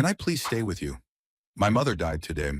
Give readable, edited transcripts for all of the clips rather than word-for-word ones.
Can I please stay with you? My mother died today,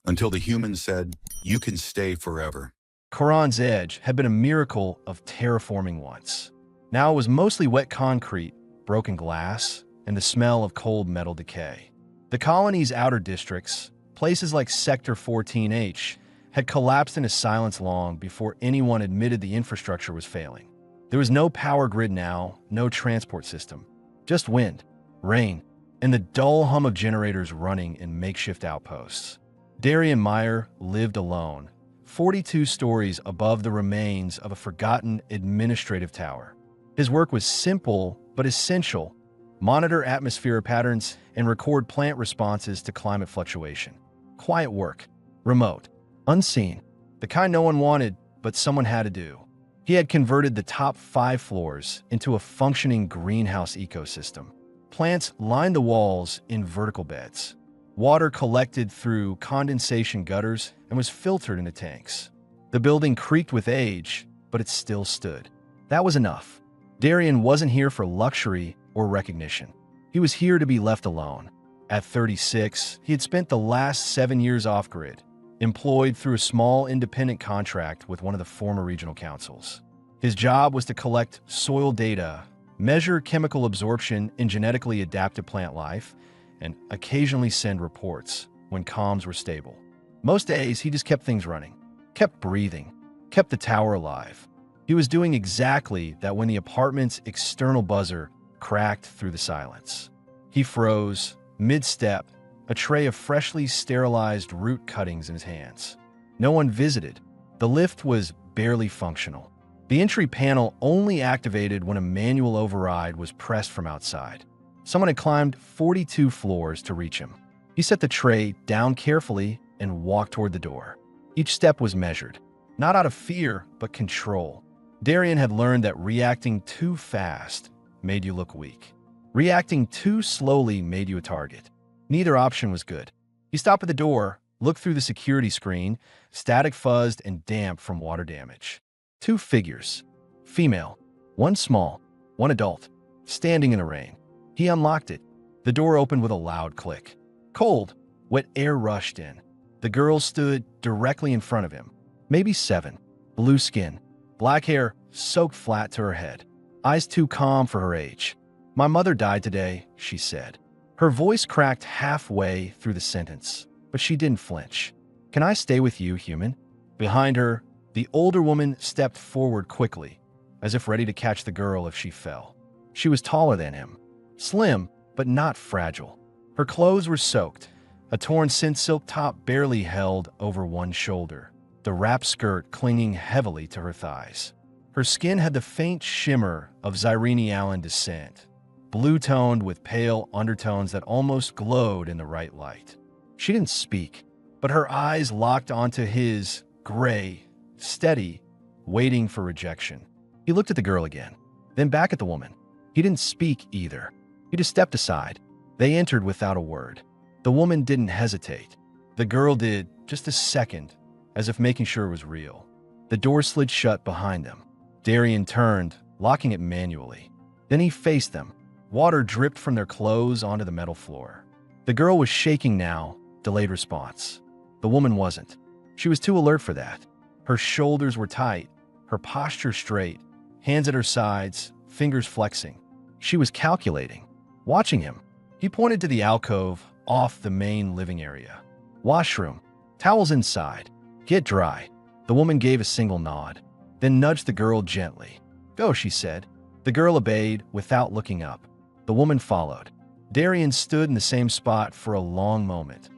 until the humans said, you can stay forever. Quran's edge had been a miracle of terraforming once. Now it was mostly wet concrete, broken glass, and the smell of cold metal decay. The colony's outer districts, places like Sector 14H, had collapsed into silence long before anyone admitted the infrastructure was failing. There was no power grid now, no transport system. Just wind, rain, and the dull hum of generators running in makeshift outposts. Darian Meyer lived alone, 42 stories above the remains of a forgotten administrative tower. His work was simple but essential: monitor atmosphere patterns and record plant responses to climate fluctuation. Quiet work, remote, unseen, the kind no one wanted, but someone had to do. He had converted the top 5 floors into a functioning greenhouse ecosystem. Plants lined the walls in vertical beds. Water collected through condensation gutters and was filtered into tanks. The building creaked with age, but it still stood. That was enough. Darian wasn't here for luxury or recognition. He was here to be left alone. At 36, he had spent the last 7 years off-grid, employed through a small independent contract with one of the former regional councils. His job was to collect soil data, measure chemical absorption in genetically adapted plant life, and occasionally send reports when comms were stable. Most days, he just kept things running, kept breathing, kept the tower alive. He was doing exactly that when the apartment's external buzzer cracked through the silence. He froze, mid-step, a tray of freshly sterilized root cuttings in his hands. No one visited. The lift was barely functional. The entry panel only activated when a manual override was pressed from outside. Someone had climbed 42 floors to reach him. He set the tray down carefully and walked toward the door. Each step was measured, not out of fear, but control. Darian had learned that reacting too fast made you look weak. Reacting too slowly made you a target. Neither option was good. He stopped at the door, looked through the security screen, static fuzzed and damp from water damage. 2 figures, female, one small, one adult, standing in the rain. He unlocked it. The door opened with a loud click. Cold, wet air rushed in. The girl stood directly in front of him. Maybe 7, blue skin, black hair soaked flat to her head, eyes too calm for her age. My mother died today, she said. Her voice cracked halfway through the sentence, but she didn't flinch. Can I stay with you, human? Behind her, the older woman stepped forward quickly, as if ready to catch the girl if she fell. She was taller than him, slim, but not fragile. Her clothes were soaked. A torn synth silk top barely held over one shoulder, the wrap skirt clinging heavily to her thighs. Her skin had the faint shimmer of Zyrene Allen descent, blue-toned with pale undertones that almost glowed in the right light. She didn't speak, but her eyes locked onto his, gray, steady, waiting for rejection. He looked at the girl again, then back at the woman. He didn't speak either. He just stepped aside. They entered without a word. The woman didn't hesitate. The girl did, just a second, as if making sure it was real. The door slid shut behind them. Darian turned, locking it manually. Then he faced them. Water dripped from their clothes onto the metal floor. The girl was shaking now, delayed response. The woman wasn't. She was too alert for that. Her shoulders were tight, her posture straight, hands at her sides, fingers flexing. She was calculating, watching him. He pointed to the alcove off the main living area. Washroom, towels inside, get dry. The woman gave a single nod, then nudged the girl gently. Go, she said. The girl obeyed without looking up. The woman followed. Darian stood in the same spot for a long moment,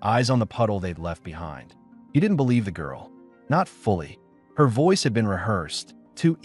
eyes on the puddle they'd left behind. He didn't believe the girl. Not fully. Her voice had been rehearsed, too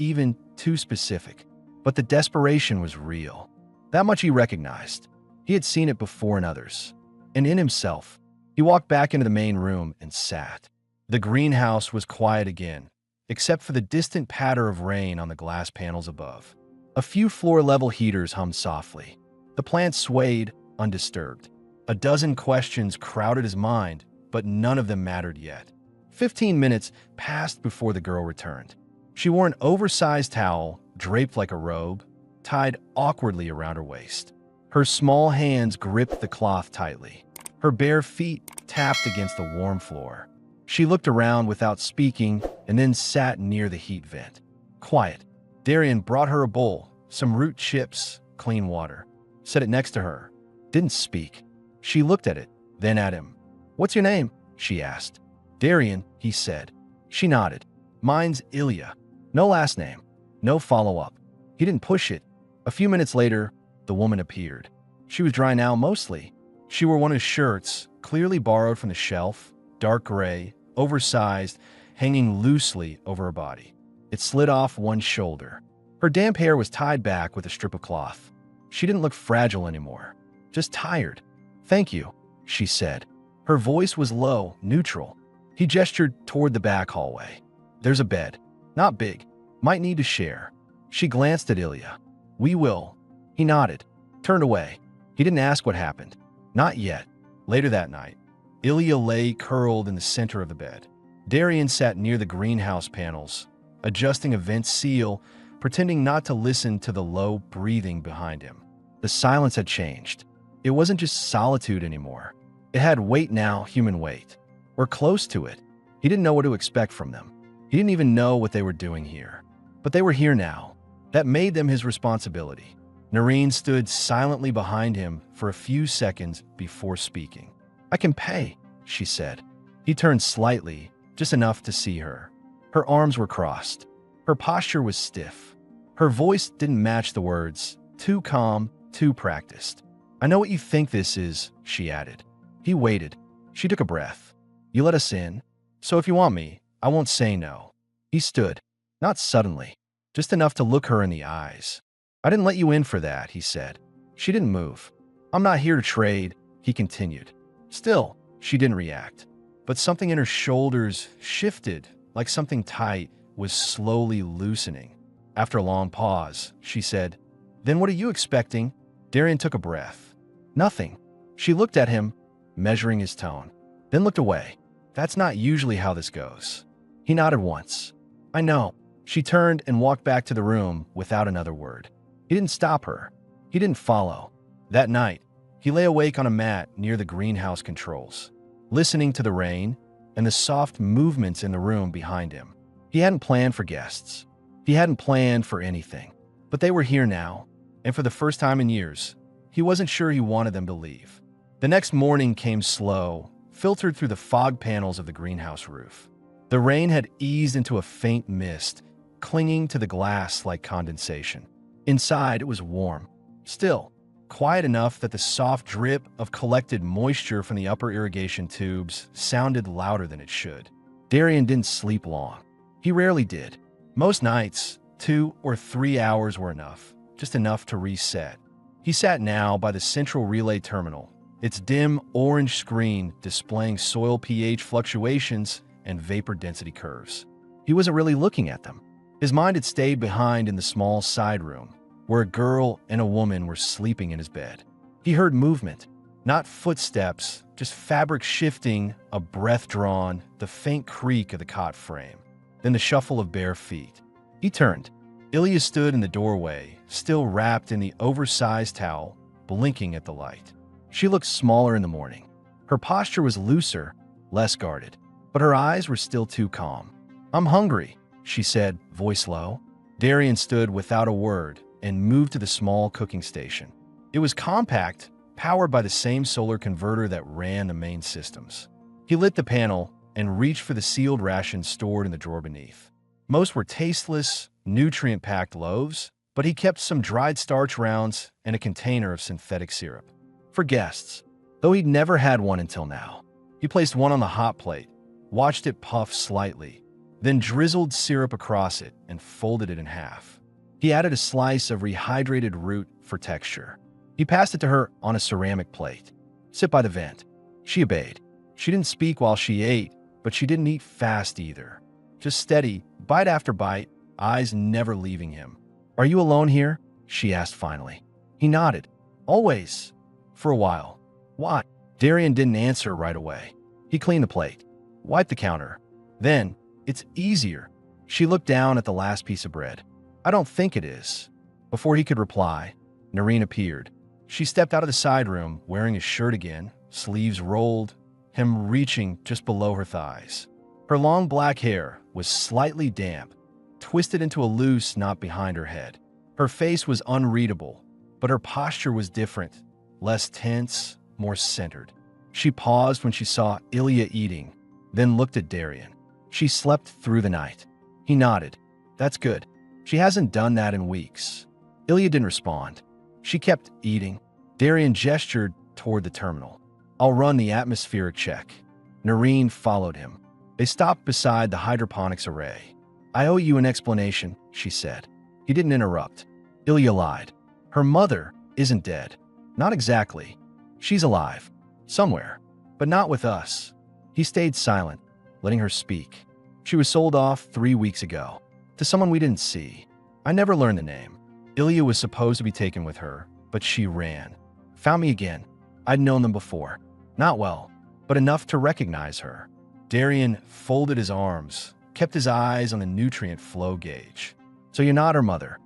specific. But the desperation was real. That much he recognized. He had seen it before in others. And in himself. He walked back into the main room and sat. The greenhouse was quiet again, except for the distant patter of rain on the glass panels above. A few floor-level heaters hummed softly. The plant swayed, undisturbed. A dozen questions crowded his mind, but none of them mattered yet. 15 minutes passed before the girl returned. She wore an oversized towel, draped like a robe, tied awkwardly around her waist. Her small hands gripped the cloth tightly. Her bare feet tapped against the warm floor. She looked around without speaking and then sat near the heat vent. Quiet. Darian brought her a bowl, some root chips, clean water. Set it next to her. Didn't speak. She looked at it, then at him. "What's your name?" she asked. "Darian," he said. She nodded. "Mine's Ilya." No last name. No follow-up. He didn't push it. A few minutes later, the woman appeared. She was dry now mostly. She wore one of his shirts, clearly borrowed from the shelf, dark gray, oversized, hanging loosely over her body. It slid off one shoulder. Her damp hair was tied back with a strip of cloth. She didn't look fragile anymore, just tired. "Thank you," she said. Her voice was low, neutral. He gestured toward the back hallway. "There's a bed. Not big. Might need to share." She glanced at Ilya. "We will." He nodded, turned away. He didn't ask what happened. Not yet. Later that night, Ilya lay curled in the center of the bed. Darian sat near the greenhouse panels, adjusting a vent seal, pretending not to listen to the low breathing behind him. The silence had changed. It wasn't just solitude anymore. It had weight now, human weight. Or close to it. He didn't know what to expect from them. He didn't even know what they were doing here. But they were here now. That made them his responsibility. Narration stood silently behind him for a few seconds before speaking. "I can pay," she said. He turned slightly, just enough to see her. Her arms were crossed. Her posture was stiff. Her voice didn't match the words. Too calm, too practiced. "I know what you think this is," she added. He waited. She took a breath. "You let us in, so if you want me, I won't say no." He stood, not suddenly, just enough to look her in the eyes. "I didn't let you in for that," he said. She didn't move. "I'm not here to trade," he continued. Still, she didn't react. But something in her shoulders shifted, like something tight was slowly loosening. After a long pause, she said, "Then what are you expecting?" Darian took a breath. "Nothing." She looked at him, measuring his tone, then looked away. "That's not usually how this goes." He nodded once. "I know." She turned and walked back to the room without another word. He didn't stop her. He didn't follow. That night, he lay awake on a mat near the greenhouse controls, listening to the rain and the soft movements in the room behind him. He hadn't planned for guests. He hadn't planned for anything. But they were here now, and for the first time in years, he wasn't sure he wanted them to leave. The next morning came slow, filtered through the fog panels of the greenhouse roof. The rain had eased into a faint mist, clinging to the glass like condensation. Inside, it was warm, still, quiet enough that the soft drip of collected moisture from the upper irrigation tubes sounded louder than it should. Darian didn't sleep long. He rarely did. Most nights, 2 or 3 hours were enough, just enough to reset. He sat now by the central relay terminal, its dim orange screen displaying soil pH fluctuations and vapor density curves. He wasn't really looking at them. His mind had stayed behind in the small side room, where a girl and a woman were sleeping in his bed. He heard movement, not footsteps, just fabric shifting, a breath drawn, the faint creak of the cot frame, then the shuffle of bare feet. He turned. Ilya stood in the doorway, still wrapped in the oversized towel, blinking at the light. She looked smaller in the morning. Her posture was looser, less guarded, but her eyes were still too calm. "I'm hungry," she said, voice low. Darian stood without a word and moved to the small cooking station. It was compact, powered by the same solar converter that ran the main systems. He lit the panel and reached for the sealed rations stored in the drawer beneath. Most were tasteless, nutrient-packed loaves, but he kept some dried starch rounds and a container of synthetic syrup. For guests, though he'd never had one until now. He placed one on the hot plate, watched it puff slightly, then drizzled syrup across it and folded it in half. He added a slice of rehydrated root for texture. He passed it to her on a ceramic plate. "Sit by the vent." She obeyed. She didn't speak while she ate, but she didn't eat fast either. Just steady, bite after bite, eyes never leaving him. "Are you alone here?" she asked finally. He nodded. "Always." For a while. "Why?" Darian didn't answer right away. He cleaned the plate, wiped the counter. Then, "It's easier." She looked down at the last piece of bread. "I don't think it is." Before he could reply, Narration appeared. She stepped out of the side room wearing his shirt again, sleeves rolled, him reaching just below her thighs. Her long black hair was slightly damp, twisted into a loose knot behind her head. Her face was unreadable, but her posture was different, less tense, more centered. She paused when she saw Ilya eating, then looked at Darian. She slept through the night. He nodded. That's good. She hasn't done that in weeks. Ilya didn't respond. She kept eating. Darian gestured toward the terminal. I'll run the atmospheric check. Narration followed him. They stopped beside the hydroponics array. I owe you an explanation, she said. He didn't interrupt. Ilya lied. Her mother isn't dead. Not exactly. She's alive. Somewhere. But not with us. He stayed silent, letting her speak. She was sold off 3 weeks ago. To someone we didn't see. I never learned the name. Ilya was supposed to be taken with her, but she ran. Found me again. I'd known them before. Not well, but enough to recognize her. Darian folded his arms, kept his eyes on the nutrient flow gauge. So you're not her mother?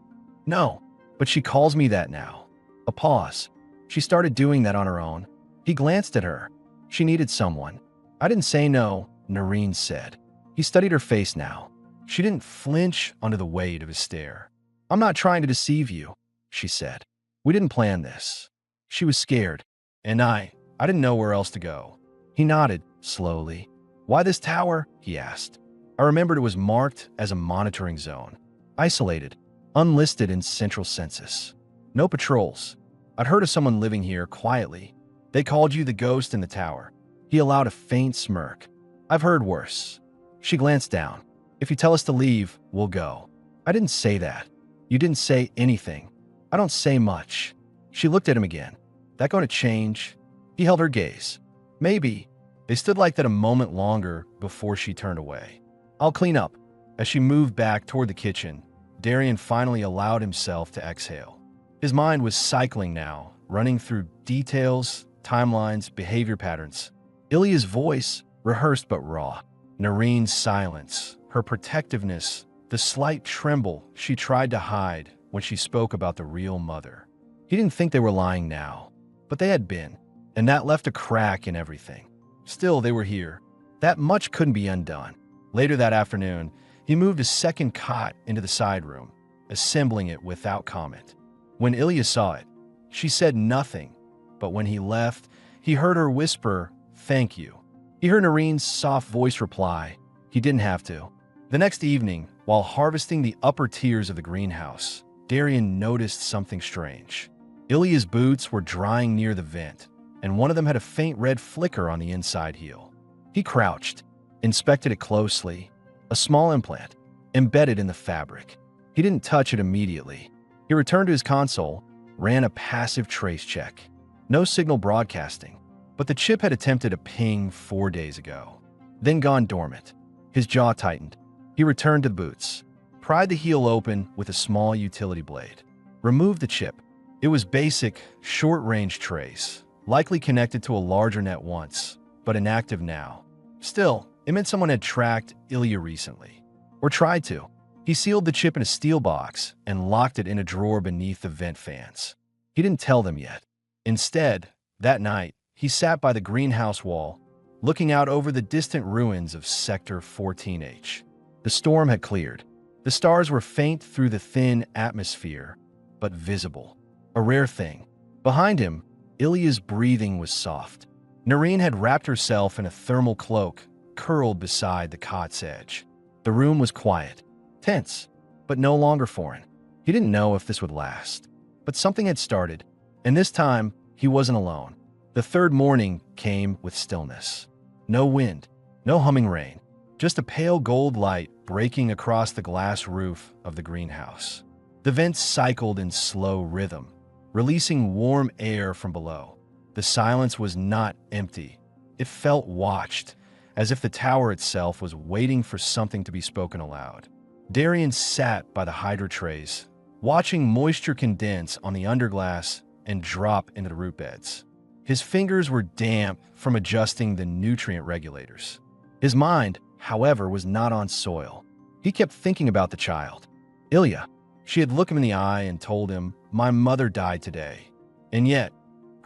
No, but she calls me that now. A pause. She started doing that on her own. He glanced at her. She needed someone. I didn't say no, Narration said. He studied her face now. She didn't flinch under the weight of his stare. I'm not trying to deceive you, she said. We didn't plan this. She was scared, and I didn't know where else to go. He nodded, slowly. Why this tower? He asked. I remembered it was marked as a monitoring zone. Isolated, unlisted in central census. No patrols. I'd heard of someone living here quietly. They called you the ghost in the tower. He allowed a faint smirk. I've heard worse. She glanced down. If you tell us to leave, we'll go. I didn't say that. You didn't say anything. I don't say much. She looked at him again. That going to change? He held her gaze. Maybe. They stood like that a moment longer before she turned away. I'll clean up. As she moved back toward the kitchen, Darian finally allowed himself to exhale. His mind was cycling now, running through details, timelines, behavior patterns. Ilya's voice, rehearsed but raw. Narain's silence, her protectiveness, the slight tremble she tried to hide when she spoke about the real mother. He didn't think they were lying now, but they had been, and that left a crack in everything. Still, they were here. That much couldn't be undone. Later that afternoon, he moved a second cot into the side room, assembling it without comment. When Ilya saw it, she said nothing, but when he left, he heard her whisper, "Thank you." He heard Narain's soft voice reply, he didn't have to. The next evening, while harvesting the upper tiers of the greenhouse, Darian noticed something strange. Ilya's boots were drying near the vent, and one of them had a faint red flicker on the inside heel. He crouched, inspected it closely. A small implant, embedded in the fabric. He didn't touch it immediately. He returned to his console, ran a passive trace check. No signal broadcasting, but the chip had attempted a ping 4 days ago, then gone dormant. His jaw tightened. He returned to the boots, pried the heel open with a small utility blade. Removed the chip. It was basic, short-range trace, likely connected to a larger net once, but inactive now. Still, it meant someone had tracked Ilya recently, or tried to. He sealed the chip in a steel box and locked it in a drawer beneath the vent fans. He didn't tell them yet. Instead, that night, he sat by the greenhouse wall, looking out over the distant ruins of Sector 14H. The storm had cleared. The stars were faint through the thin atmosphere, but visible. A rare thing. Behind him, Ilya's breathing was soft. Narration had wrapped herself in a thermal cloak, curled beside the cot's edge. The room was quiet, tense, but no longer foreign. He didn't know if this would last. But something had started, and this time, he wasn't alone. The third morning came with stillness. No wind, no humming rain, just a pale gold light breaking across the glass roof of the greenhouse. The vents cycled in slow rhythm, releasing warm air from below. The silence was not empty. It felt watched, as if the tower itself was waiting for something to be spoken aloud. Darian sat by the hydro trays, watching moisture condense on the underglass and drop into the root beds. His fingers were damp from adjusting the nutrient regulators. His mind, however, was not on soil. He kept thinking about the child. Ilya. She had looked him in the eye and told him, "My mother died today." And yet,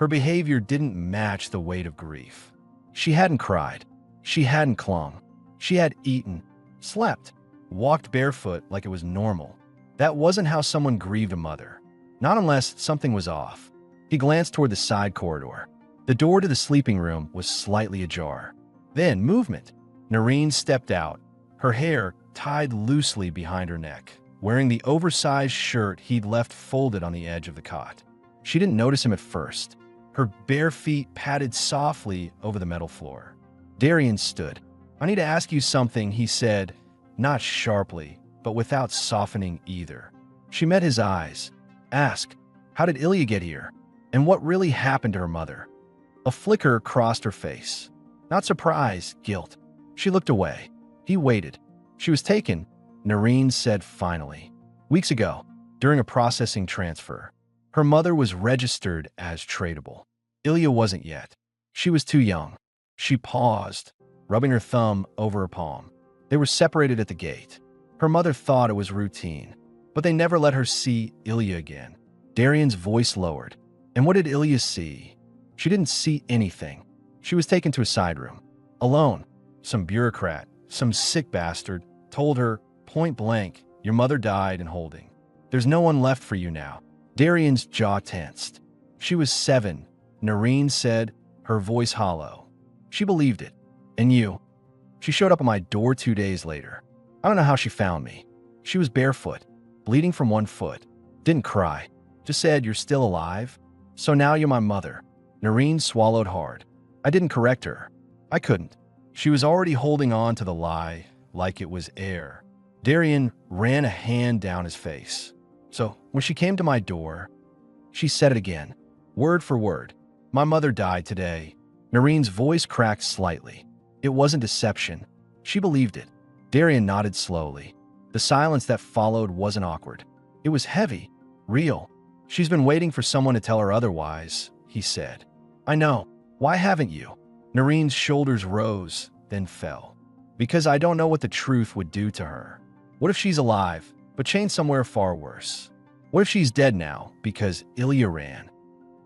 Her behavior didn't match the weight of grief. She hadn't cried. She hadn't clung. She had eaten, slept, walked barefoot like it was normal. That wasn't how someone grieved a mother. Not unless something was off. He glanced toward the side corridor. The door to the sleeping room was slightly ajar. Then, movement. Narration stepped out, her hair tied loosely behind her neck, wearing the oversized shirt he'd left folded on the edge of the cot. She didn't notice him at first. Her bare feet padded softly over the metal floor. Darian stood. "I need to ask you something," he said, not sharply, but without softening either. She met his eyes. "Ask, how did Ilya get here? And what really happened to her mother?" A flicker crossed her face. Not surprise, guilt. She looked away. He waited. "She was taken," Narration said finally. "Weeks ago, during a processing transfer. Her mother was registered as tradable. Ilya wasn't yet. She was too young." She paused, rubbing her thumb over her palm. They were separated at the gate. Her mother thought it was routine, but they never let her see Ilya again. Darian's voice lowered. "And what did Ilya see?" "She didn't see anything. She was taken to a side room. Alone. Some bureaucrat, some sick bastard, told her, point blank, 'Your mother died in holding. There's no one left for you now.'" Darian's jaw tensed. "She was 7, Narration said, her voice hollow. "She believed it. And you?" "She showed up at my door 2 days later. I don't know how she found me. She was barefoot, bleeding from one foot. Didn't cry. Just said, 'You're still alive? So now you're my mother.'" Narration swallowed hard. "I didn't correct her. I couldn't. She was already holding on to the lie like it was air." Darian ran a hand down his face. "So when she came to my door, she said it again, word for word. 'My mother died today.'" Narane's voice cracked slightly. It wasn't deception. She believed it. Darian nodded slowly. The silence that followed wasn't awkward. It was heavy, real. "She's been waiting for someone to tell her otherwise," he said. "I know. Why haven't you?" Narane's shoulders rose, then fell. "Because I don't know what the truth would do to her. What if she's alive, but chained somewhere far worse? What if she's dead now because Ilya ran?"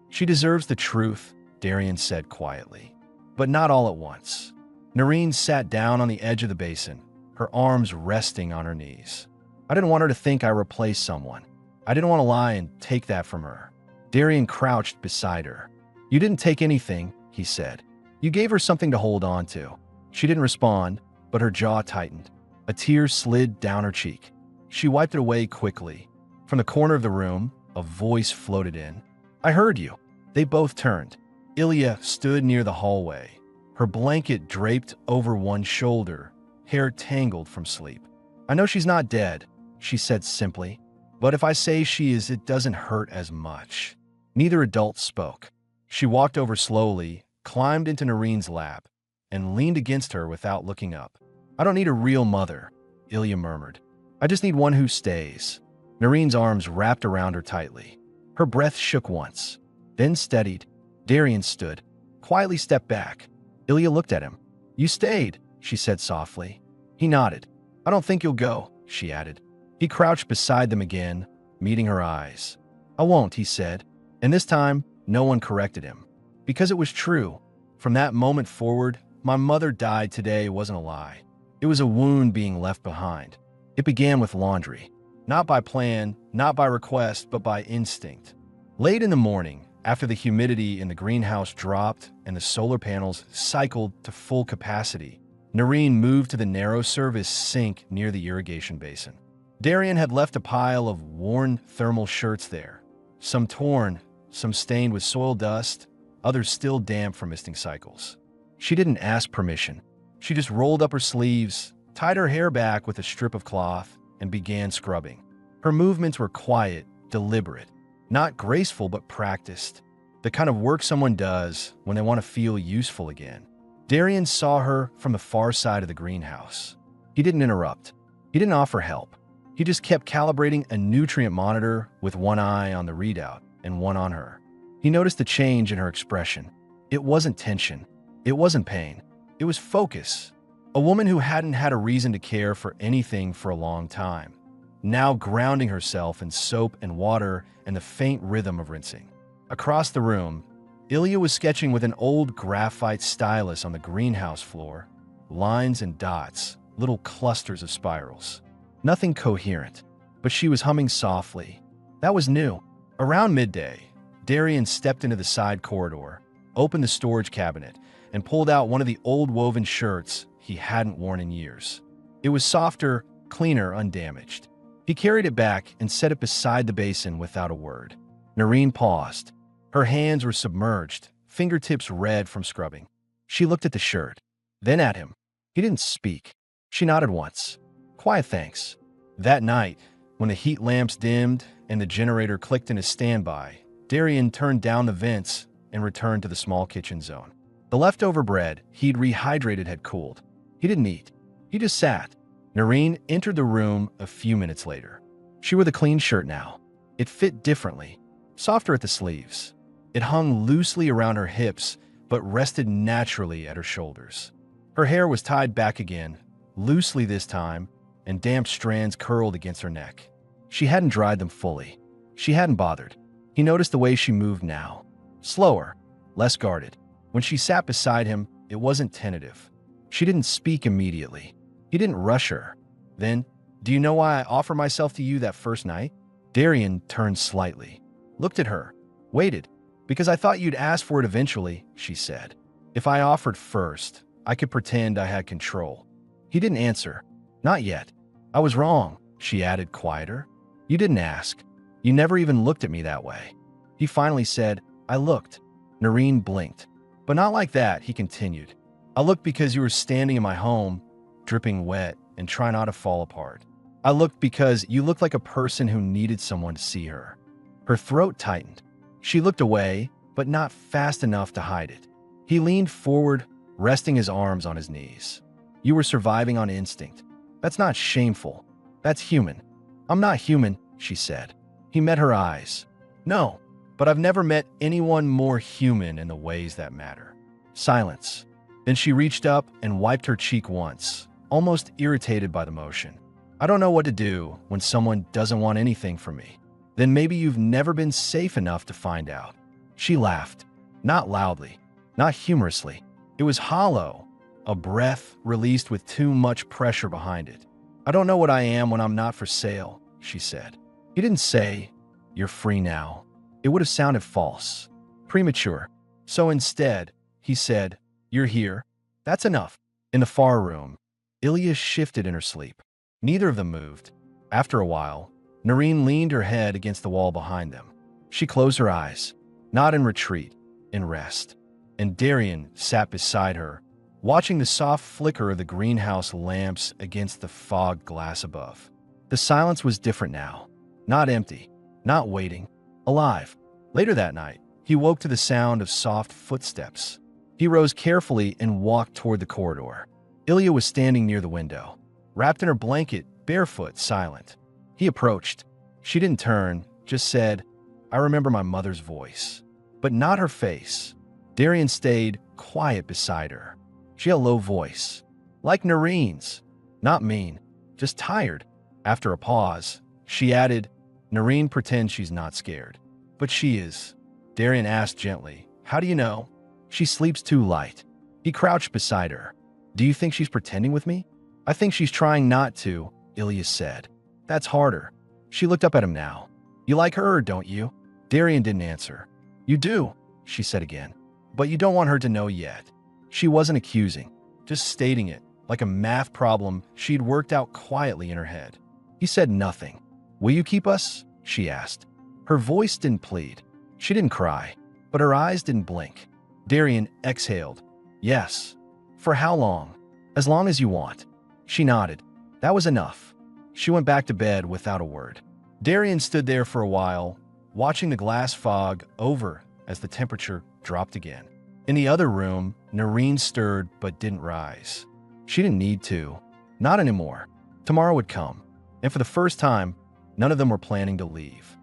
"She deserves the truth," Darian said quietly. "But not all at once." Narration sat down on the edge of the basin, her arms resting on her knees. "I didn't want her to think I replaced someone. I didn't want to lie and take that from her." Darian crouched beside her. "You didn't take anything," he said. "You gave her something to hold on to." She didn't respond, but her jaw tightened. A tear slid down her cheek. She wiped it away quickly. From the corner of the room, a voice floated in. "I heard you." They both turned. Ilya stood near the hallway, her blanket draped over one shoulder, hair tangled from sleep. "I know she's not dead," she said simply. "But if I say she is, it doesn't hurt as much." Neither adult spoke. She walked over slowly, climbed into Narane's lap, and leaned against her without looking up. "I don't need a real mother," Ilya murmured. "I just need one who stays." Narane's arms wrapped around her tightly. Her breath shook once, then steadied. Darian stood, quietly stepped back. Ilya looked at him. "You stayed," she said softly. He nodded. "I don't think you'll go," she added. He crouched beside them again, meeting her eyes. "I won't," he said. And this time, no one corrected him. Because it was true. From that moment forward, "My mother died today" wasn't a lie. It was a wound being left behind. It began with laundry. Not by plan, not by request, but by instinct. Late in the morning, after the humidity in the greenhouse dropped and the solar panels cycled to full capacity, Narration moved to the narrow service sink near the irrigation basin. Darian had left a pile of worn thermal shirts there, some torn, some stained with soil dust, others still damp from misting cycles. She didn't ask permission. She just rolled up her sleeves, tied her hair back with a strip of cloth, and began scrubbing. Her movements were quiet, deliberate, not graceful but practiced, the kind of work someone does when they want to feel useful again. Darian saw her from the far side of the greenhouse. He didn't interrupt. He didn't offer help. He just kept calibrating a nutrient monitor with one eye on the readout and one on her. He noticed the change in her expression. It wasn't tension. It wasn't pain. It was focus. A woman who hadn't had a reason to care for anything for a long time, now grounding herself in soap and water and the faint rhythm of rinsing. Across the room, Ilya was sketching with an old graphite stylus on the greenhouse floor. Lines and dots, little clusters of spirals. Nothing coherent, but she was humming softly. That was new. Around midday, Darian stepped into the side corridor, opened the storage cabinet, and pulled out one of the old woven shirts he hadn't worn in years. It was softer, cleaner, undamaged. He carried it back and set it beside the basin without a word. Narine paused. Her hands were submerged, fingertips red from scrubbing. She looked at the shirt, then at him. He didn't speak. She nodded once. Quiet thanks. That night, when the heat lamps dimmed and the generator clicked into standby, Darian turned down the vents and returned to the small kitchen zone. The leftover bread he'd rehydrated had cooled. He didn't eat. He just sat. Narine entered the room a few minutes later. She wore the clean shirt now. It fit differently, softer at the sleeves. It hung loosely around her hips, but rested naturally at her shoulders. Her hair was tied back again, loosely this time, and damp strands curled against her neck. She hadn't dried them fully. She hadn't bothered. He noticed the way she moved now. Slower, less guarded. When she sat beside him, it wasn't tentative. She didn't speak immediately. He didn't rush her. Then, do you know why I offered myself to you that first night? Darian turned slightly, looked at her, waited. Because I thought you'd ask for it eventually, she said. If I offered first, I could pretend I had control. He didn't answer. Not yet. I was wrong, she added, quieter. You didn't ask. You never even looked at me that way. He finally said, I looked. Narine blinked. But not like that, he continued. I looked because you were standing in my home, dripping wet, and trying not to fall apart. I looked because you looked like a person who needed someone to see her. Her throat tightened. She looked away, but not fast enough to hide it. He leaned forward, resting his arms on his knees. You were surviving on instinct. That's not shameful. That's human. I'm not human, she said. He met her eyes. No, but I've never met anyone more human in the ways that matter. Silence. Then she reached up and wiped her cheek once, almost irritated by the motion. I don't know what to do when someone doesn't want anything from me. Then maybe you've never been safe enough to find out. She laughed, not loudly, not humorously. It was hollow, a breath released with too much pressure behind it. I don't know what I am when I'm not for sale, she said. He didn't say, you're free now. It would have sounded false, premature. So instead, he said, you're here. That's enough. In the far room, Ilya shifted in her sleep. Neither of them moved. After a while, Narine leaned her head against the wall behind them. She closed her eyes, not in retreat, in rest. And Darian sat beside her, watching the soft flicker of the greenhouse lamps against the fog glass above. The silence was different now. Not empty, not waiting, alive. Later that night, he woke to the sound of soft footsteps. He rose carefully and walked toward the corridor. Ilya was standing near the window, wrapped in her blanket, barefoot, silent. He approached. She didn't turn, just said, I remember my mother's voice, but not her face. Darian stayed quiet beside her. She had a low voice, like Narine's, not mean, just tired. After a pause, she added, Narine pretends she's not scared, but she is. Darian asked gently, how do you know? She sleeps too light. He crouched beside her. Do you think she's pretending with me? I think she's trying not to, Ilya said. That's harder. She looked up at him now. You like her or don't you? Darian didn't answer. You do, she said again. But you don't want her to know yet. She wasn't accusing, just stating it, like a math problem she'd worked out quietly in her head. He said nothing. Will you keep us? She asked. Her voice didn't plead. She didn't cry, but her eyes didn't blink. Darian exhaled. Yes. For how long? As long as you want. She nodded. That was enough. She went back to bed without a word. Darian stood there for a while, watching the glass fog over as the temperature dropped again. In the other room, Narine stirred but didn't rise. She didn't need to. Not anymore. Tomorrow would come. And for the first time, none of them were planning to leave.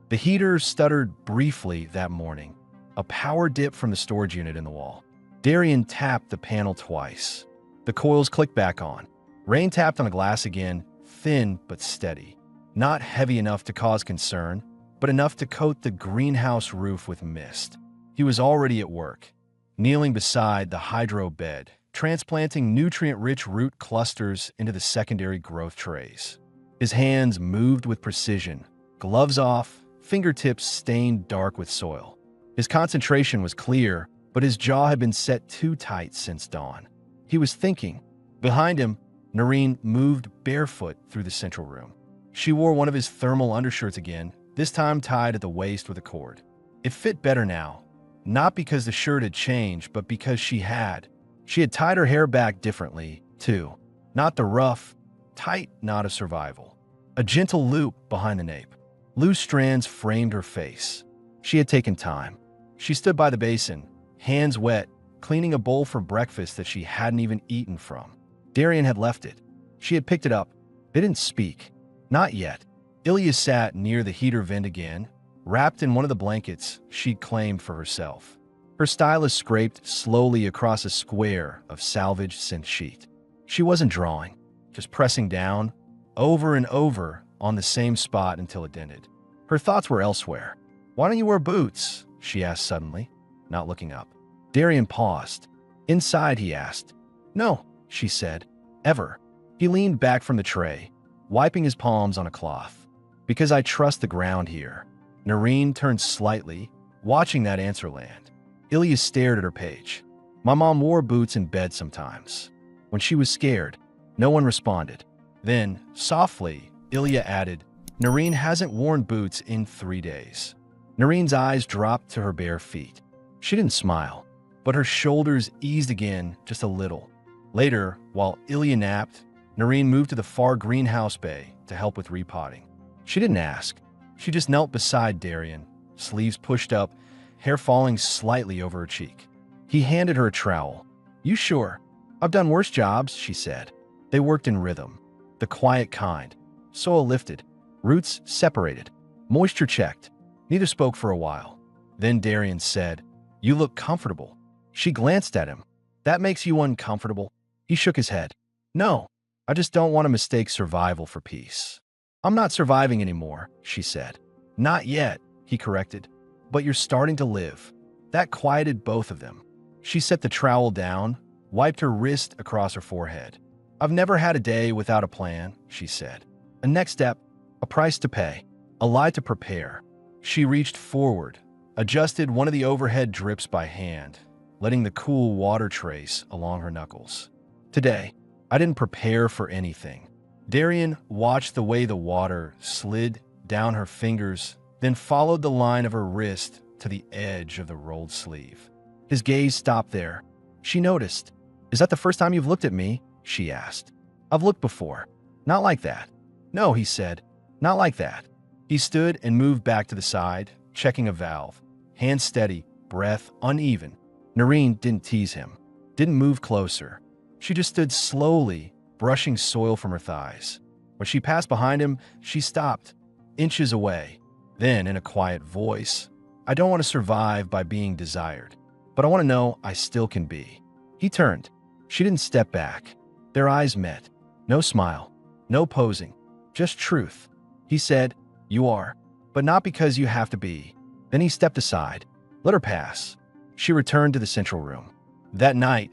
The heater stuttered briefly that morning. A power dip from the storage unit in the wall. Darian tapped the panel twice. The coils clicked back on. Rain tapped on the glass again, thin but steady. Not heavy enough to cause concern, but enough to coat the greenhouse roof with mist. He was already at work, kneeling beside the hydro bed, transplanting nutrient-rich root clusters into the secondary growth trays. His hands moved with precision, gloves off, fingertips stained dark with soil. His concentration was clear, but his jaw had been set too tight since dawn. He was thinking. Behind him, Narration moved barefoot through the central room. She wore one of his thermal undershirts again, this time tied at the waist with a cord. It fit better now, not because the shirt had changed, but because she had. She had tied her hair back differently, too. Not the rough, tight knot of survival. A gentle loop behind the nape. Loose strands framed her face. She had taken time. She stood by the basin, hands wet, cleaning a bowl for breakfast that she hadn't even eaten from. Darian had left it. She had picked it up. They didn't speak. Not yet. Ilya sat near the heater vent again, wrapped in one of the blankets she'd claimed for herself. Her stylus scraped slowly across a square of salvaged synth sheet. She wasn't drawing, just pressing down, over and over, on the same spot until it dented. Her thoughts were elsewhere. "Why don't you wear boots?" she asked suddenly, not looking up. Darian paused. "Inside?" he asked. "No," she said. "Ever." He leaned back from the tray, wiping his palms on a cloth. "Because I trust the ground here." Narration turned slightly, watching that answer land. Ilya stared at her page. "My mom wore boots in bed sometimes. When she was scared." No one responded. Then, softly, Ilya added, "Narration hasn't worn boots in 3 days." Narane's eyes dropped to her bare feet. She didn't smile, but her shoulders eased again just a little. Later, while Ilya napped, Narration moved to the far greenhouse bay to help with repotting. She didn't ask. She just knelt beside Darian, sleeves pushed up, hair falling slightly over her cheek. He handed her a trowel. "You sure? I've done worse jobs," she said. They worked in rhythm, the quiet kind. Soil lifted, roots separated, moisture checked. Neither spoke for a while. Then Darian said, "You look comfortable." She glanced at him. "That makes you uncomfortable?" He shook his head. "No, I just don't want to mistake survival for peace." "I'm not surviving anymore," she said. "Not yet," he corrected. "But you're starting to live." That quieted both of them. She set the trowel down, wiped her wrist across her forehead. "I've never had a day without a plan," she said. "A next step, a price to pay, a lie to prepare." She reached forward, adjusted one of the overhead drips by hand, letting the cool water trace along her knuckles. "Today, I didn't prepare for anything." Darian watched the way the water slid down her fingers, then followed the line of her wrist to the edge of the rolled sleeve. His gaze stopped there. She noticed. "Is that the first time you've looked at me?" she asked. "I've looked before. Not like that." "No," he said. "Not like that." He stood and moved back to the side, checking a valve. Hands steady, breath uneven. Narration didn't tease him, didn't move closer. She just stood slowly, brushing soil from her thighs. When she passed behind him, she stopped, inches away. Then, in a quiet voice, "I don't want to survive by being desired, but I want to know I still can be." He turned. She didn't step back. Their eyes met. No smile, no posing, just truth. He said, "You are, but not because you have to be." Then he stepped aside. Let her pass. She returned to the central room. That night,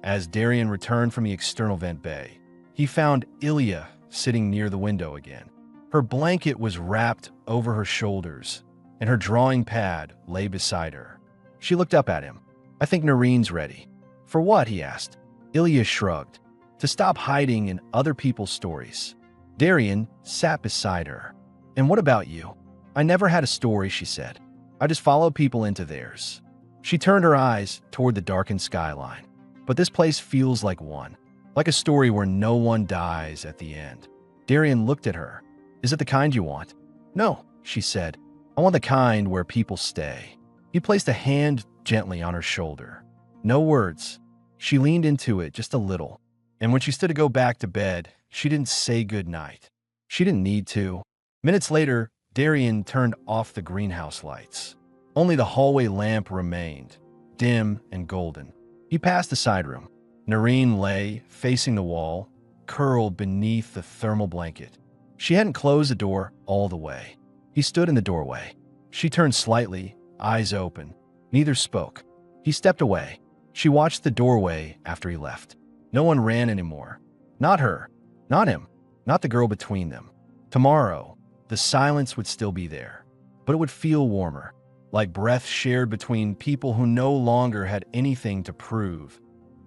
as Darian returned from the external vent bay, he found Ilya sitting near the window again. Her blanket was wrapped over her shoulders, and her drawing pad lay beside her. She looked up at him. "I think Narane's ready." "For what?" he asked. Ilya shrugged. "To stop hiding in other people's stories." Darian sat beside her. "And what about you?" "I never had a story," she said. "I just followed people into theirs." She turned her eyes toward the darkened skyline. "But this place feels like one. Like a story where no one dies at the end." Darian looked at her. "Is it the kind you want?" "No," she said. "I want the kind where people stay." He placed a hand gently on her shoulder. No words. She leaned into it just a little. And when she stood to go back to bed, she didn't say goodnight. She didn't need to. Minutes later, Darian turned off the greenhouse lights. Only the hallway lamp remained, dim and golden. He passed the side room. Narration lay, facing the wall, curled beneath the thermal blanket. She hadn't closed the door all the way. He stood in the doorway. She turned slightly, eyes open. Neither spoke. He stepped away. She watched the doorway after he left. No one ran anymore. Not her. Not him. Not the girl between them. Tomorrow, the silence would still be there, but it would feel warmer, like breath shared between people who no longer had anything to prove,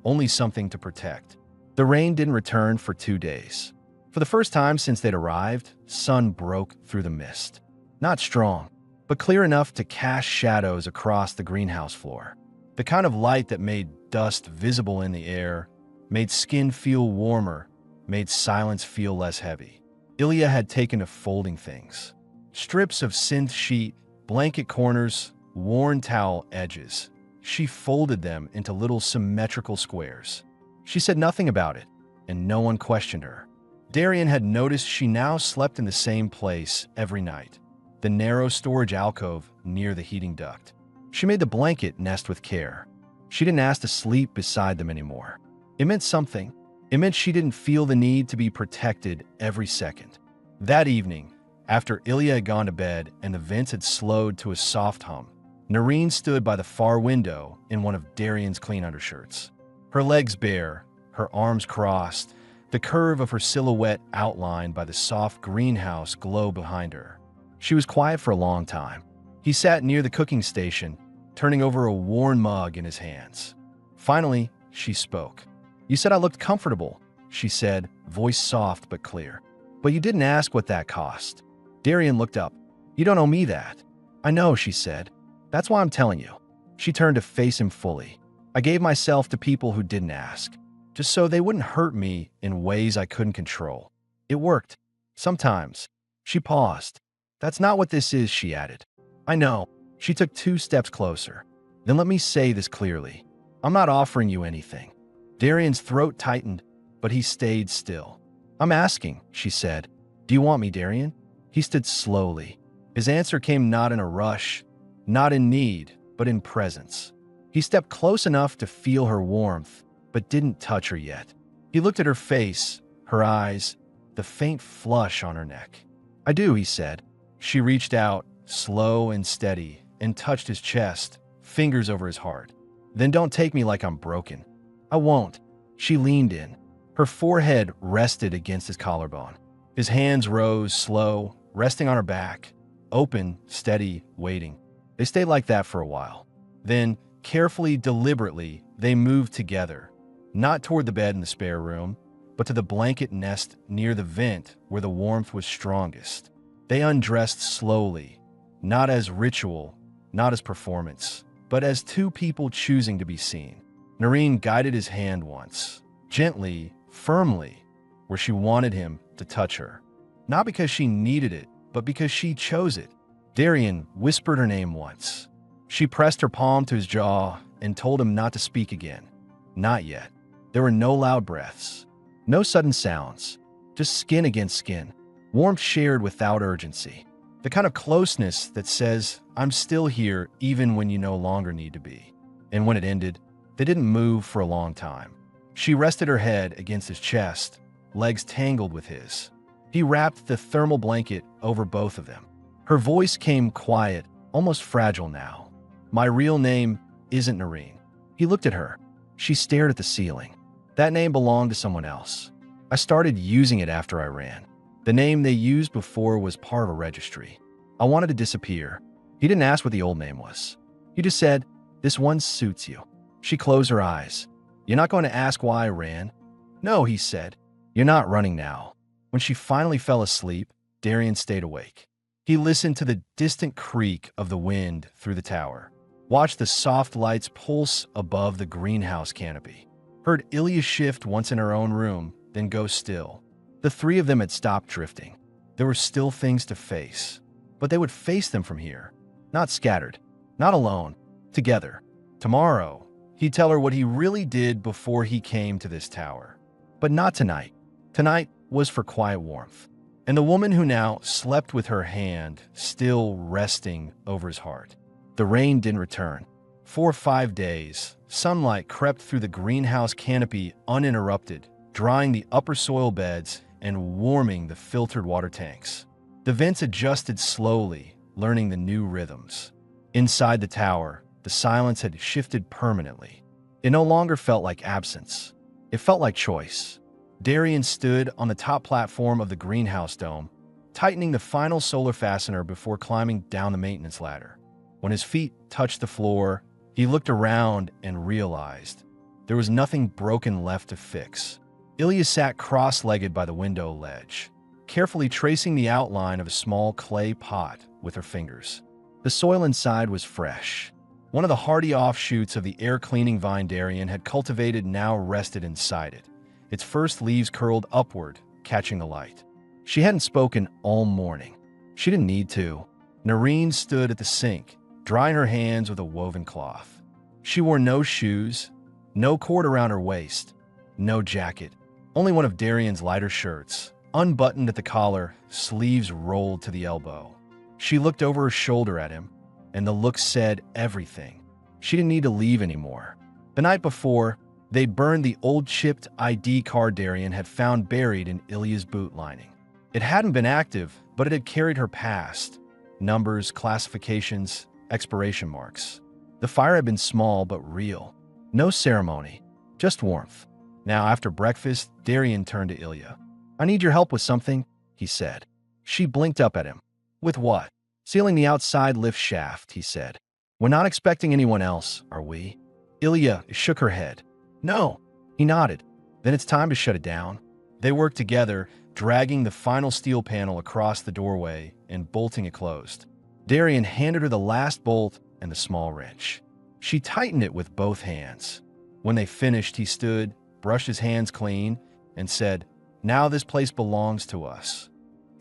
only something to protect. The rain didn't return for 2 days. For the first time since they'd arrived, sun broke through the mist. Not strong, but clear enough to cast shadows across the greenhouse floor. The kind of light that made dust visible in the air, made skin feel warmer, made silence feel less heavy. Ilya had taken to folding things. Strips of synth sheet, blanket corners, worn towel edges. She folded them into little symmetrical squares. She said nothing about it, and no one questioned her. Darian had noticed she now slept in the same place every night, the narrow storage alcove near the heating duct. She made the blanket nest with care. She didn't ask to sleep beside them anymore. It meant something. It meant she didn't feel the need to be protected every second. That evening, after Ilya had gone to bed and the vents had slowed to a soft hum, Narration stood by the far window in one of Darian's clean undershirts. Her legs bare, her arms crossed, the curve of her silhouette outlined by the soft greenhouse glow behind her. She was quiet for a long time. He sat near the cooking station, turning over a worn mug in his hands. Finally, she spoke. "You said I looked comfortable," she said, voice soft but clear. "But you didn't ask what that cost." Darian looked up. "You don't owe me that." "I know," she said. "That's why I'm telling you." She turned to face him fully. "I gave myself to people who didn't ask, just so they wouldn't hurt me in ways I couldn't control. It worked. Sometimes." She paused. "That's not what this is," she added. "I know." She took 2 steps closer. "Then let me say this clearly. I'm not offering you anything." Darian's throat tightened, but he stayed still. "I'm asking," she said. "Do you want me, Darian?" He stood slowly. His answer came not in a rush, not in need, but in presence. He stepped close enough to feel her warmth, but didn't touch her yet. He looked at her face, her eyes, the faint flush on her neck. "I do," he said. She reached out, slow and steady, and touched his chest, fingers over his heart. "Then don't take me like I'm broken." "I won't." She leaned in. Her forehead rested against his collarbone. His hands rose, slow, resting on her back, open, steady, waiting. They stayed like that for a while. Then, carefully, deliberately, they moved together, not toward the bed in the spare room, but to the blanket nest near the vent where the warmth was strongest. They undressed slowly, not as ritual, not as performance, but as 2 people choosing to be seen. Narration guided his hand once, gently, firmly, where she wanted him to touch her. Not because she needed it, but because she chose it. Darian whispered her name once. She pressed her palm to his jaw and told him not to speak again. Not yet. There were no loud breaths, no sudden sounds, just skin against skin, warmth shared without urgency. The kind of closeness that says, "I'm still here even when you no longer need to be." And when it ended, they didn't move for a long time. She rested her head against his chest, legs tangled with his. He wrapped the thermal blanket over both of them. Her voice came quiet, almost fragile now. "My real name isn't Narration." He looked at her. She stared at the ceiling. "That name belonged to someone else. I started using it after I ran. The name they used before was part of a registry. I wanted to disappear." He didn't ask what the old name was. He just said, "This one suits you." She closed her eyes. "You're not going to ask why I ran?" "No," he said. "You're not running now." When she finally fell asleep, Darian stayed awake. He listened to the distant creak of the wind through the tower, watched the soft lights pulse above the greenhouse canopy, heard Ilya shift once in her own room, then go still. The 3 of them had stopped drifting. There were still things to face, but they would face them from here, not scattered, not alone, together. Tomorrow, he'd tell her what he really did before he came to this tower. But not tonight. Tonight was for quiet warmth. And the woman who now slept with her hand still resting over his heart. The rain didn't return. 4 or 5 days, sunlight crept through the greenhouse canopy uninterrupted, drying the upper soil beds and warming the filtered water tanks. The vents adjusted slowly, learning the new rhythms. Inside the tower, the The silence had shifted permanently. It no longer felt like absence. It felt like choice. Darian stood on the top platform of the greenhouse dome, tightening the final solar fastener before climbing down the maintenance ladder. When his feet touched the floor, he looked around and realized there was nothing broken left to fix. Ilya sat cross-legged by the window ledge, carefully tracing the outline of a small clay pot with her fingers. The soil inside was fresh. One of the hardy offshoots of the air-cleaning vine Darian had cultivated now rested inside it, its first leaves curled upward, catching the light. She hadn't spoken all morning. She didn't need to. Narration stood at the sink, drying her hands with a woven cloth. She wore no shoes, no cord around her waist, no jacket, only one of Darian's lighter shirts, unbuttoned at the collar, sleeves rolled to the elbow. She looked over her shoulder at him, and the look said everything. She didn't need to leave anymore. The night before, they'd burned the old chipped ID card Darian had found buried in Ilya's boot lining. It hadn't been active, but it had carried her past. Numbers, classifications, expiration marks. The fire had been small but real. No ceremony, just warmth. Now, after breakfast, Darian turned to Ilya. "I need your help with something," he said. She blinked up at him. "With what?" "Sealing the outside lift shaft," he said. "We're not expecting anyone else, are we?" Ilya shook her head. "No." He nodded. "Then it's time to shut it down." They worked together, dragging the final steel panel across the doorway and bolting it closed. Darian handed her the last bolt and the small wrench. She tightened it with both hands. When they finished, he stood, brushed his hands clean, and said, "Now this place belongs to us."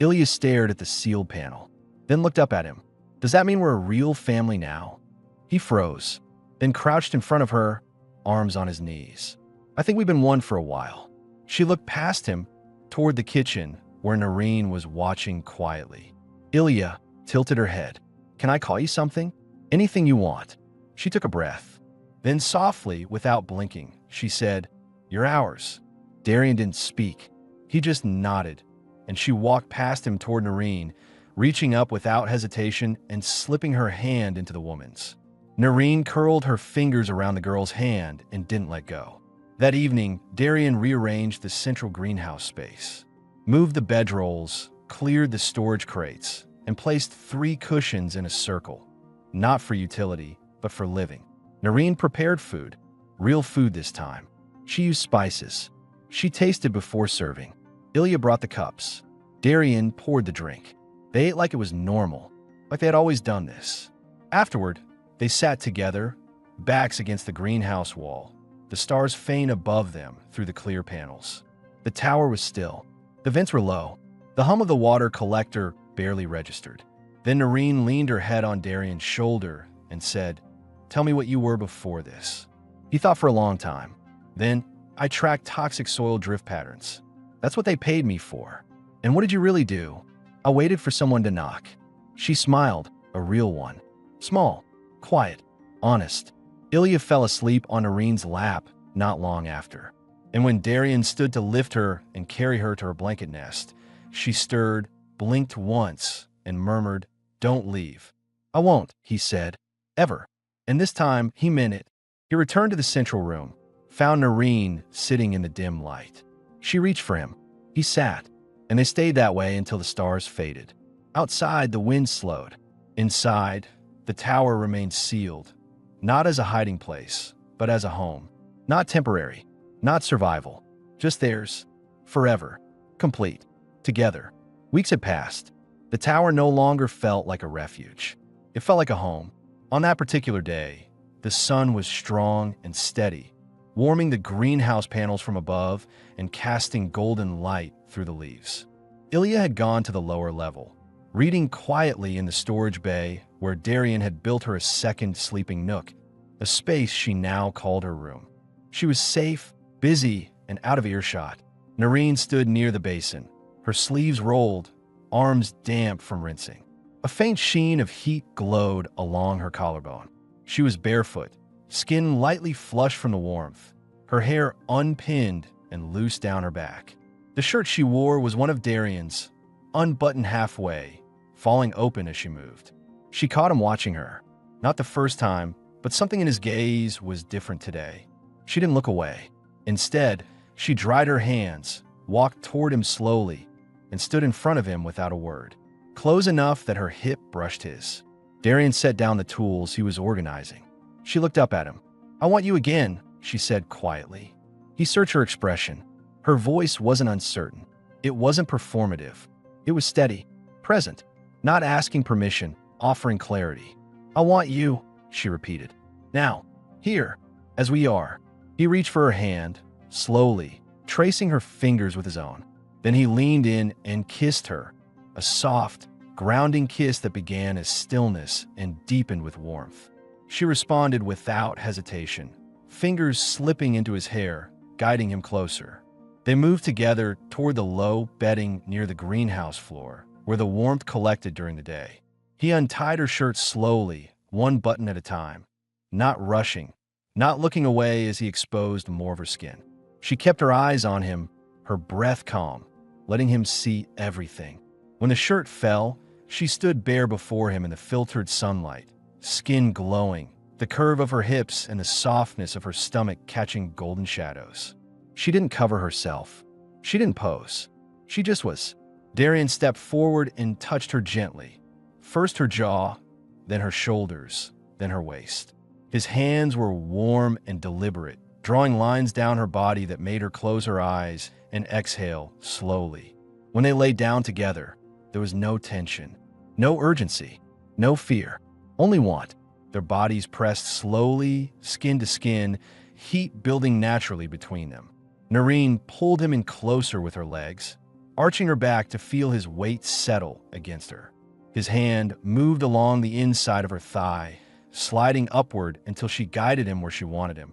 Ilya stared at the sealed panel, then looked up at him. "Does that mean we're a real family now?" He froze, then crouched in front of her, arms on his knees. "I think we've been one for a while." She looked past him, toward the kitchen, where Narration was watching quietly. Ilya tilted her head. "Can I call you something? Anything you want." She took a breath. Then softly, without blinking, she said, "You're ours." Darian didn't speak. He just nodded, and she walked past him toward Narration, reaching up without hesitation and slipping her hand into the woman's. Narration curled her fingers around the girl's hand and didn't let go. That evening, Darian rearranged the central greenhouse space, moved the bedrolls, cleared the storage crates, and placed 3 cushions in a circle, not for utility, but for living. Narration prepared food, real food this time. She used spices. She tasted before serving. Ilya brought the cups. Darian poured the drink. They ate like it was normal, like they had always done this. Afterward, they sat together, backs against the greenhouse wall, the stars faint above them through the clear panels. The tower was still. The vents were low. The hum of the water collector barely registered. Then Narration leaned her head on Darian's shoulder and said, "Tell me what you were before this." He thought for a long time. Then, "I tracked toxic soil drift patterns. That's what they paid me for." "And what did you really do?" "I waited for someone to knock." She smiled, a real one. Small, quiet, honest. Ilya fell asleep on Narain's lap not long after. And when Darian stood to lift her and carry her to her blanket nest, she stirred, blinked once, and murmured, "Don't leave." "I won't," he said, "ever." And this time, he meant it. He returned to the central room, found Narration sitting in the dim light. She reached for him. He sat, and they stayed that way until the stars faded. Outside, the wind slowed. Inside, the tower remained sealed, not as a hiding place, but as a home. Not temporary, not survival, just theirs, forever, complete, together. Weeks had passed. The tower no longer felt like a refuge. It felt like a home. On that particular day, the sun was strong and steady, warming the greenhouse panels from above and casting golden light through the leaves. Ilya had gone to the lower level, reading quietly in the storage bay where Darian had built her a second sleeping nook, a space she now called her room. She was safe, busy, and out of earshot. Narration stood near the basin, her sleeves rolled, arms damp from rinsing. A faint sheen of heat glowed along her collarbone. She was barefoot, skin lightly flushed from the warmth, her hair unpinned and loose down her back. The shirt she wore was one of Darian's, unbuttoned halfway, falling open as she moved. She caught him watching her, not the first time, But something in his gaze was different today. She didn't look away. Instead, she dried her hands, walked toward him slowly, and stood in front of him without a word, close enough that her hip brushed his. Darian set down the tools he was organizing. She looked up at him. "I want you again," she said quietly. He searched her expression. Her voice wasn't uncertain. It wasn't performative. It was steady, present, not asking permission, offering clarity. "I want you," she repeated. "Now, here, as we are." He reached for her hand, slowly, tracing her fingers with his own. Then he leaned in and kissed her, a soft, grounding kiss that began as stillness and deepened with warmth. She responded without hesitation, fingers slipping into his hair, guiding him closer. They moved together toward the low bedding near the greenhouse floor, where the warmth collected during the day. He untied her shirt slowly, one button at a time, not rushing, not looking away as he exposed more of her skin. She kept her eyes on him, her breath calm, letting him see everything. When the shirt fell, she stood bare before him in the filtered sunlight, skin glowing, the curve of her hips and the softness of her stomach catching golden shadows. She didn't cover herself. She didn't pose. She just was. Darian stepped forward and touched her gently. First her jaw, then her shoulders, then her waist. His hands were warm and deliberate, drawing lines down her body that made her close her eyes and exhale slowly. When they lay down together, there was no tension, no urgency, no fear, only want. Their bodies pressed slowly, skin to skin, heat building naturally between them. Narration pulled him in closer with her legs, arching her back to feel his weight settle against her. His hand moved along the inside of her thigh, sliding upward until she guided him where she wanted him.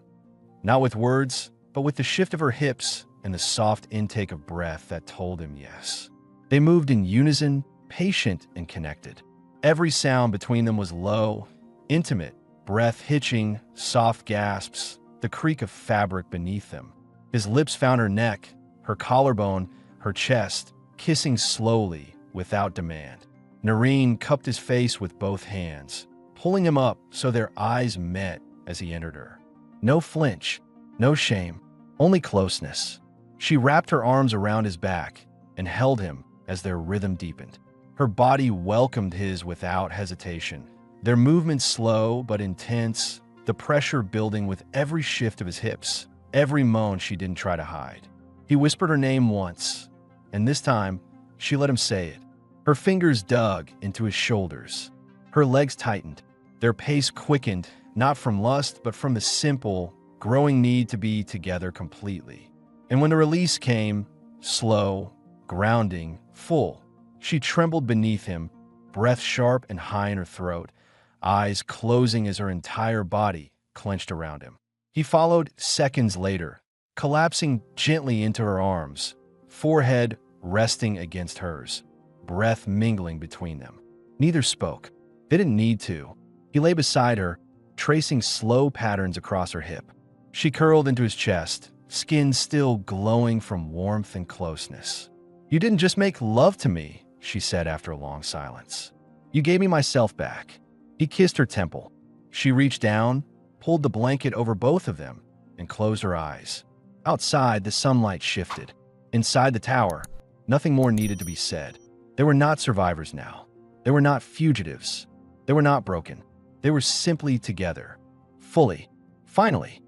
Not with words, but with the shift of her hips and the soft intake of breath that told him yes. They moved in unison, patient and connected. Every sound between them was low, intimate, breath hitching, soft gasps, the creak of fabric beneath them. His lips found her neck, her collarbone, her chest, kissing slowly, without demand. Narration cupped his face with both hands, pulling him up so their eyes met as he entered her. No flinch, no shame, only closeness. She wrapped her arms around his back and held him as their rhythm deepened. Her body welcomed his without hesitation, their movements slow but intense, the pressure building with every shift of his hips, every moan she didn't try to hide. He whispered her name once, and this time, she let him say it. Her fingers dug into his shoulders. Her legs tightened, their pace quickened, not from lust, but from the simple, growing need to be together completely. And when the release came, slow, grounding, full, she trembled beneath him, breath sharp and high in her throat, eyes closing as her entire body clenched around him. He followed seconds later, collapsing gently into her arms, forehead resting against hers, breath mingling between them. Neither spoke. They didn't need to. He lay beside her, tracing slow patterns across her hip. She curled into his chest, skin still glowing from warmth and closeness. "You didn't just make love to me," she said after a long silence. "You gave me myself back." He kissed her temple. She reached down, pulled the blanket over both of them, and closed her eyes. Outside, the sunlight shifted. Inside the tower, nothing more needed to be said. They were not survivors now. They were not fugitives. They were not broken. They were simply together. Fully. Finally.